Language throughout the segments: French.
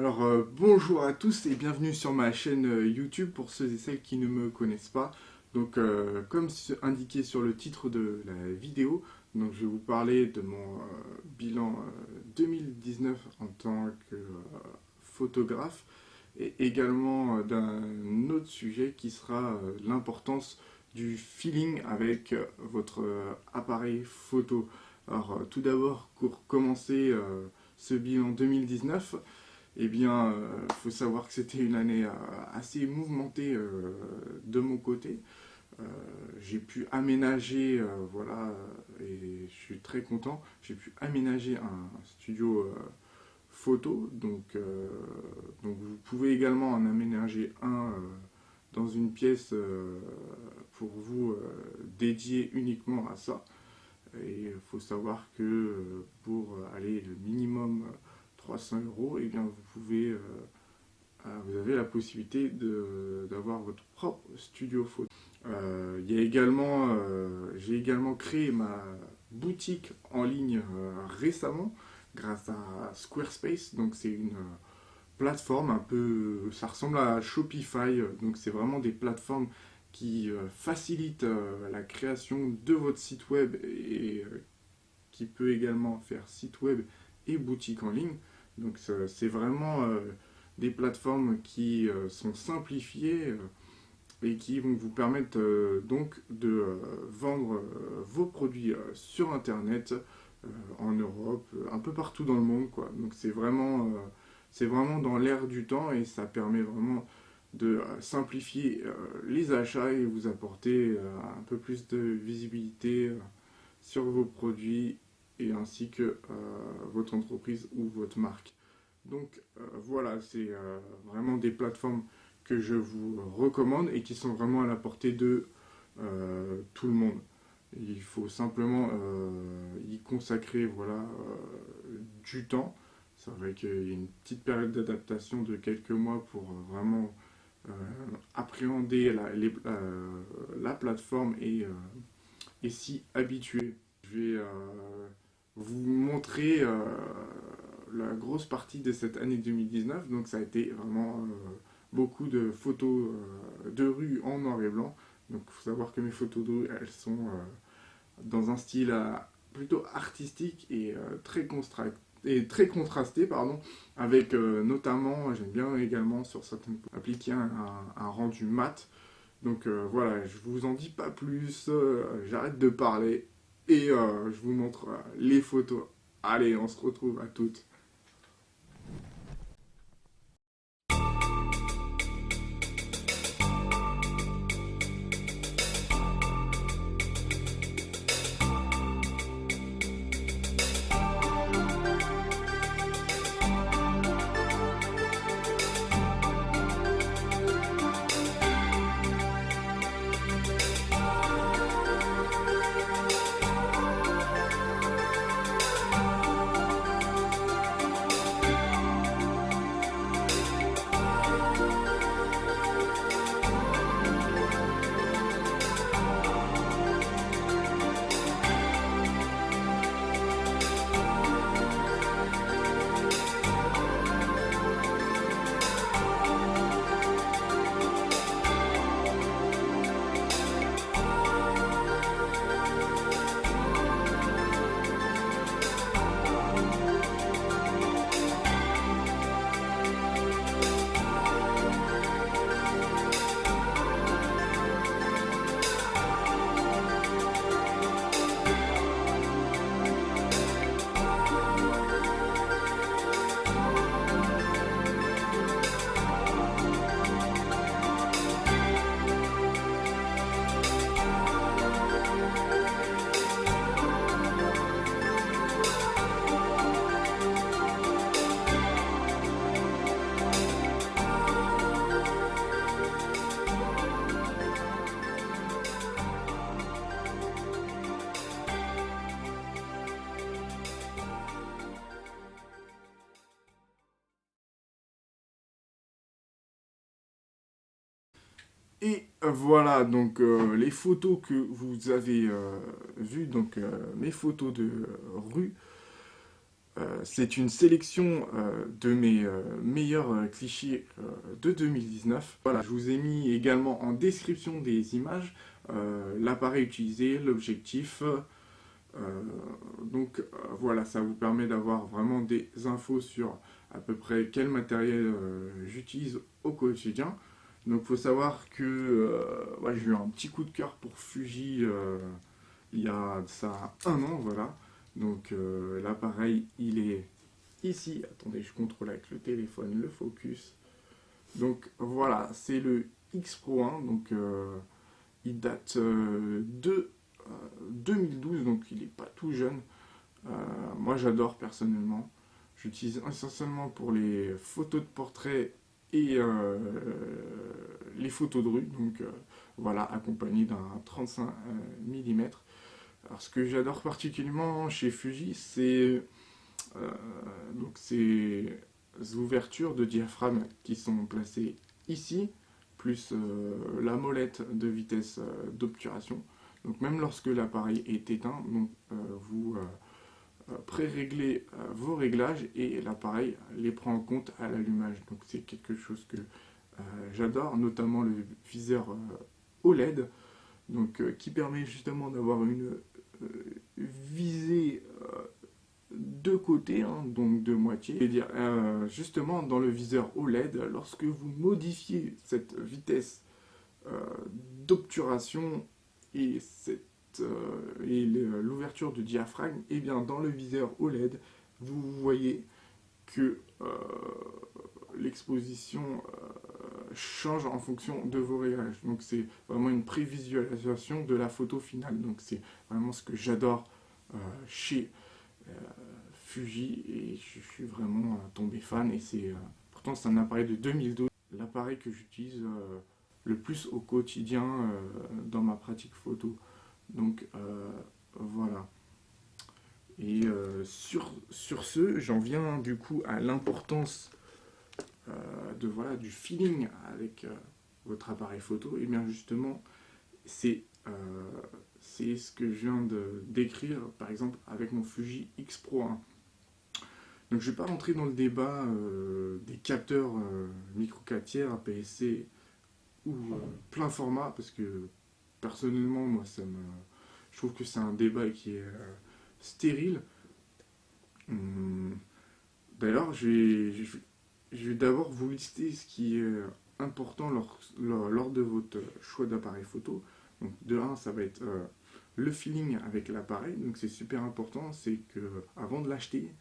Bonjour à tous et bienvenue sur ma chaîne YouTube pour ceux et celles qui ne me connaissent pas. Comme indiqué sur le titre de la vidéo, je vais vous parler de mon bilan 2019 en tant que photographe et également d'un autre sujet qui sera l'importance du feeling avec votre appareil photo. Tout d'abord, pour commencer ce bilan 2019, faut savoir que c'était une année assez mouvementée de mon côté. Euh, j'ai pu aménager, et je suis très content, j'ai pu aménager un studio photo. Donc vous pouvez également en aménager un dans une pièce pour vous dédié uniquement à ça. Et il faut savoir que pour aller le minimum 300 euros, vous avez la possibilité d'avoir votre propre studio photo. J'ai également créé ma boutique en ligne récemment grâce à Squarespace. Donc c'est une plateforme un peu, ça ressemble à Shopify. Donc c'est vraiment des plateformes qui facilitent la création de votre site web et qui peut également faire site web et boutique en ligne. Donc c'est vraiment des plateformes qui sont simplifiées et qui vont vous permettre donc de vendre vos produits sur Internet en Europe, un peu partout dans le monde, quoi. Donc c'est vraiment dans l'air du temps et ça permet vraiment de simplifier les achats et vous apporter un peu plus de visibilité sur vos produits et ainsi que votre entreprise ou votre marque. Voilà, c'est vraiment des plateformes que je vous recommande et qui sont vraiment à la portée de tout le monde. Il faut simplement y consacrer du temps. C'est vrai qu'il y a une petite période d'adaptation de quelques mois pour vraiment appréhender la plateforme et s'y habituer. Je vais vous montrer la grosse partie de cette année 2019. Donc ça a été vraiment beaucoup de photos de rue en noir et blanc. Donc il faut savoir que mes photos de rue, elles sont dans un style plutôt artistique et très contrasté, pardon, avec notamment, j'aime bien également sur certaines appliquer un rendu mat. Voilà, je vous en dis pas plus, j'arrête de parler et je vous montre les photos. Allez, on se retrouve à toutes. Et voilà, les photos que vous avez vues, mes photos de rue. C'est une sélection de mes meilleurs clichés de 2019. Voilà, je vous ai mis également en description des images l'appareil utilisé, l'objectif. Voilà, ça vous permet d'avoir vraiment des infos sur à peu près quel matériel j'utilise au quotidien. Donc il faut savoir que ouais, j'ai eu un petit coup de cœur pour Fuji il y a ça 1 an, voilà. Donc l'appareil, il est ici. Attendez, je contrôle avec le téléphone le focus. Donc voilà, c'est le X Pro 1. Donc il date de 2012, donc il n'est pas tout jeune. Moi j'adore personnellement. J'utilise essentiellement pour les photos de portrait et les photos de rue. Donc voilà, accompagné d'un 35 mm. Alors ce que j'adore particulièrement chez Fuji, c'est ces ouvertures de diaphragme qui sont placées ici, plus la molette de vitesse d'obturation. Donc même lorsque l'appareil est éteint, donc, vous pré-réglez vos réglages et l'appareil les prend en compte à l'allumage. Donc c'est quelque chose que j'adore, notamment le viseur OLED, donc, qui permet justement d'avoir une visée de côté, hein, donc de moitié. C'est-à-dire, justement, dans le viseur OLED, lorsque vous modifiez cette vitesse d'obturation et, l'ouverture du diaphragme, et bien dans le viseur OLED, vous voyez que l'exposition change en fonction de vos réglages. Donc c'est vraiment une prévisualisation de la photo finale. Donc c'est vraiment ce que j'adore chez Fuji et je suis vraiment tombé fan. Et pourtant c'est un appareil de 2012, l'appareil que j'utilise le plus au quotidien dans ma pratique photo. Donc voilà. Et sur ce, j'en viens du coup à l'importance voilà, du feeling avec votre appareil photo. Et bien justement, c'est ce que je viens de décrire, par exemple, avec mon Fuji X Pro 1. Donc je ne vais pas rentrer dans le débat des capteurs micro 4 tiers, APS-C ou plein format, parce que personnellement, moi, je trouve que c'est un débat qui est stérile. D'ailleurs, je vais d'abord vous lister ce qui est important lors de votre choix d'appareil photo. Donc de 1, ça va être le feeling avec l'appareil. Donc c'est super important, c'est que avant de l'acheter,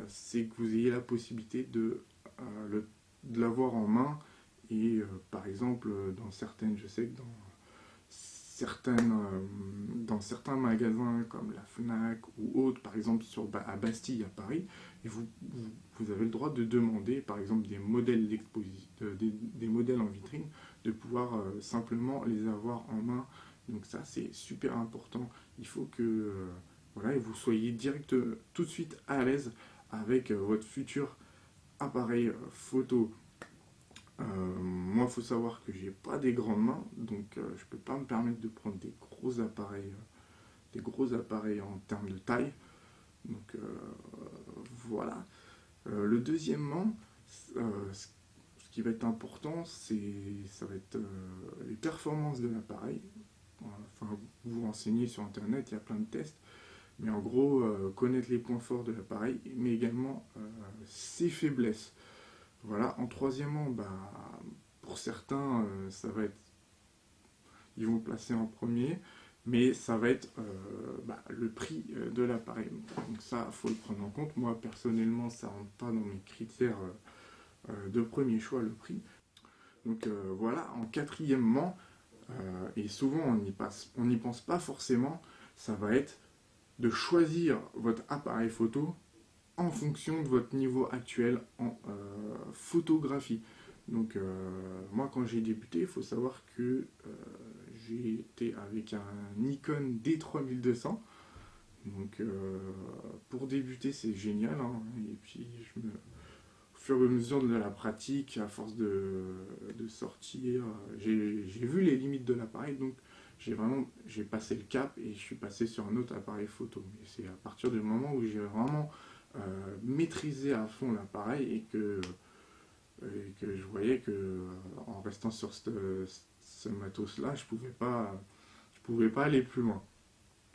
c'est que vous ayez la possibilité de l'avoir en main. Et par exemple, je sais que dans certains magasins comme la Fnac ou autres, par exemple à Bastille à Paris, et vous avez le droit de demander par exemple des modèles des modèles en vitrine, de pouvoir simplement les avoir en main. Donc ça c'est super important. Il faut que voilà, et vous soyez tout de suite à l'aise avec votre futur appareil photo. Moi, il faut savoir que j'ai pas des grandes mains, donc je peux pas me permettre de prendre des gros appareils en termes de taille. Donc voilà. Le deuxièmement, ce qui va être important, ça va être les performances de l'appareil. Enfin, vous vous renseignez sur internet, il y a plein de tests. Mais en gros, connaître les points forts de l'appareil, mais également ses faiblesses. Voilà. En troisièmement, pour certains, ça va être, ils vont placer en premier, mais ça va être le prix de l'appareil. Donc ça, il faut le prendre en compte. Moi, personnellement, ça ne rentre pas dans mes critères de premier choix, le prix. Donc voilà. En quatrièmement, et souvent on n'y pense pas forcément, ça va être de choisir votre appareil photo en fonction de votre niveau actuel en photographie. Donc moi quand j'ai débuté, il faut savoir que j'ai été avec un Nikon D3200. Donc pour débuter c'est génial, hein. Et puis au fur et à mesure de la pratique, à force de sortir, j'ai vu les limites de l'appareil, donc j'ai passé le cap et je suis passé sur un autre appareil photo. Et c'est à partir du moment où j'ai vraiment maîtriser à fond l'appareil et que je voyais que en restant sur ce matos-là, je pouvais pas aller plus loin.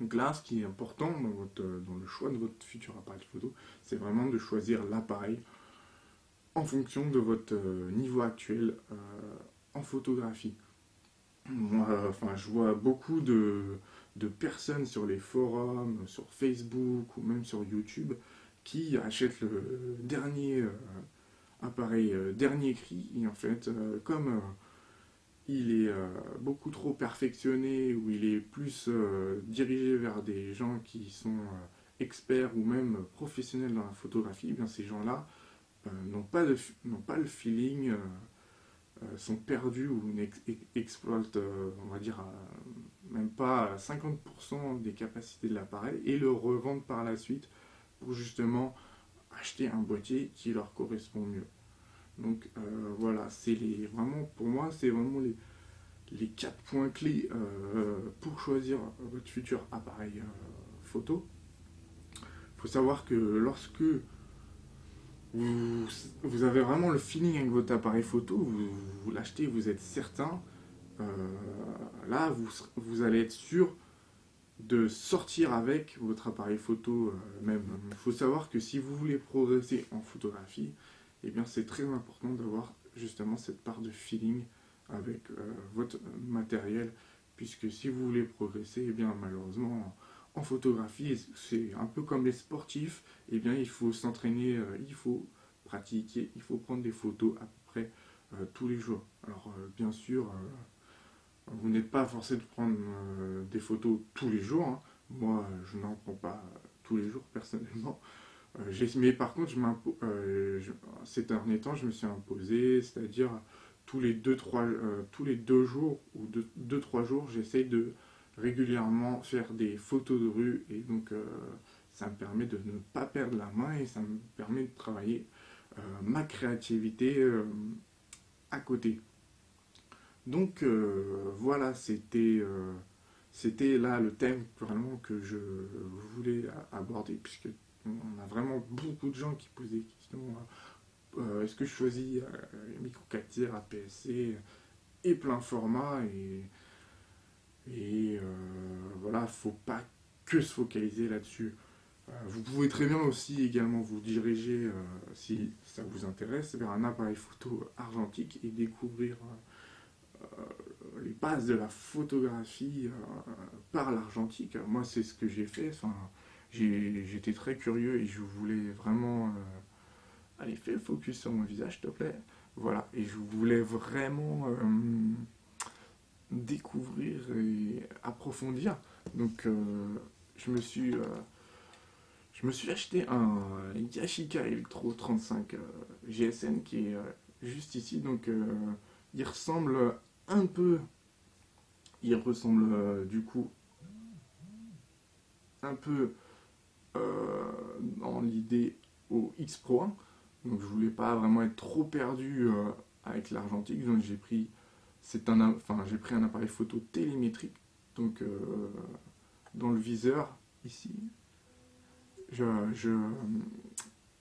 Donc là, ce qui est important dans le choix de votre futur appareil photo, c'est vraiment de choisir l'appareil en fonction de votre niveau actuel en photographie. Moi, enfin, je vois beaucoup de personnes sur les forums, sur Facebook ou même sur YouTube qui achètent le dernier appareil, dernier cri, et en fait, comme il est beaucoup trop perfectionné ou il est plus dirigé vers des gens qui sont experts ou même professionnels dans la photographie, eh bien ces gens-là n'ont pas le feeling, sont perdus ou exploitent, on va dire, même pas 50% des capacités de l'appareil et le revendent par la suite pour justement acheter un boîtier qui leur correspond mieux. Donc voilà, vraiment, pour moi, c'est vraiment les 4 points clés pour choisir votre futur appareil photo. Il faut savoir que lorsque vous, vous avez vraiment le feeling avec votre appareil photo, vous l'achetez, vous êtes certain, euh, là vous allez être sûr de sortir avec votre appareil photo même. Il faut savoir que si vous voulez progresser en photographie, eh bien c'est très important d'avoir justement cette part de feeling avec votre matériel, puisque si vous voulez progresser, eh bien malheureusement en photographie, c'est un peu comme les sportifs, eh bien il faut s'entraîner, il faut pratiquer, il faut prendre des photos à peu près tous les jours. Alors bien sûr, vous n'êtes pas forcé de prendre des photos tous les jours, hein. Moi, je n'en prends pas tous les jours personnellement. Mais par contre, ces derniers temps, je me suis imposé, c'est-à-dire tous les 2 jours ou 2-3 jours, j'essaye de régulièrement faire des photos de rue et donc ça me permet de ne pas perdre la main et ça me permet de travailler ma créativité à côté. Donc voilà, c'était là le thème vraiment que je voulais aborder, puisque on a vraiment beaucoup de gens qui posent des questions. Est-ce que je choisis micro 4 tiers, APS-C et plein format et voilà, faut pas que se focaliser là-dessus. Vous pouvez très bien aussi également vous diriger, si ça vous intéresse, vers un appareil photo argentique et découvrir les bases de la photographie par l'argentique. Moi, c'est ce que j'ai fait. Enfin, j'étais très curieux et je voulais vraiment allez, fais le focus sur mon visage, s'il te plaît. Voilà, et je voulais vraiment découvrir et approfondir. Donc, je me suis acheté un Yashica Electro 35 GSM qui est juste ici. Donc, il ressemble un peu, il ressemble du coup un peu dans l'idée au X Pro 1. Donc je voulais pas vraiment être trop perdu avec l'argentique. Donc j'ai pris un appareil photo télémétrique. Donc dans le viseur ici, je, je,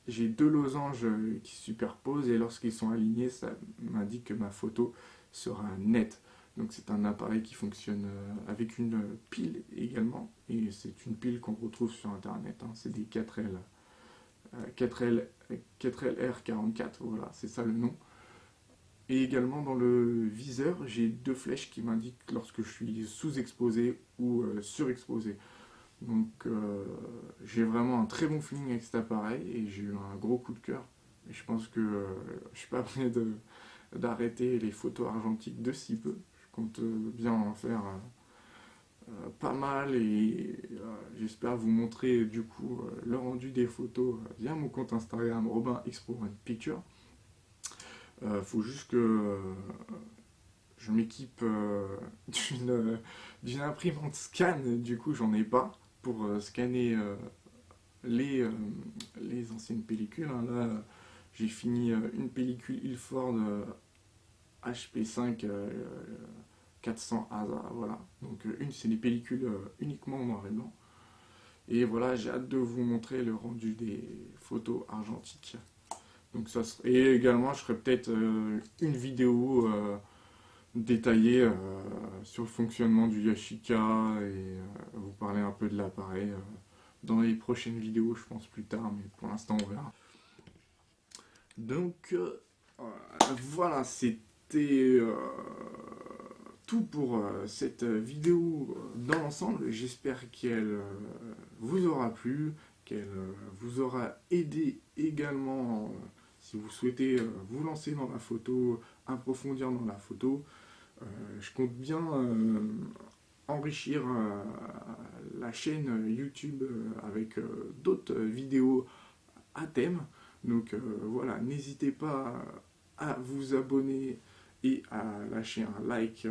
j'ai 2 losanges qui se superposent et lorsqu'ils sont alignés, ça m'indique que ma photo sera nette. Donc c'est un appareil qui fonctionne avec une pile également, et c'est une pile qu'on retrouve sur internet, hein. C'est des 4L, 4L, 4LR44, voilà, c'est ça le nom. Et également dans le viseur, j'ai 2 flèches qui m'indiquent lorsque je suis sous-exposé ou surexposé. Donc j'ai vraiment un très bon feeling avec cet appareil et j'ai eu un gros coup de cœur. Et je pense que je suis pas prêt d'arrêter les photos argentiques de si peu. Je compte bien en faire pas mal et j'espère vous montrer du coup le rendu des photos via mon compte Instagram Robin Expo One Picture. Faut juste que je m'équipe d'une imprimante scan, du coup j'en ai pas pour scanner les, euh, les anciennes pellicules, hein. Là j'ai fini une pellicule Ilford HP5 400 ASA, voilà. Donc c'est des pellicules uniquement en noir et blanc. Et voilà, j'ai hâte de vous montrer le rendu des photos argentiques. Donc et également, je ferai peut-être une vidéo détaillée sur le fonctionnement du Yashica et vous parler un peu de l'appareil dans les prochaines vidéos, je pense plus tard, mais pour l'instant, on verra. Donc voilà, c'était tout pour cette vidéo dans l'ensemble. J'espère qu'elle vous aura plu, qu'elle vous aura aidé également si vous souhaitez vous lancer dans la photo, approfondir dans la photo. Je compte bien enrichir la chaîne YouTube avec d'autres vidéos à thème. Donc voilà, n'hésitez pas à vous abonner et à lâcher un like,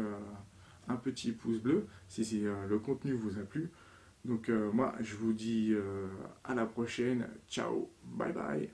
un petit pouce bleu si le contenu vous a plu. Donc moi je vous dis à la prochaine, ciao, bye bye.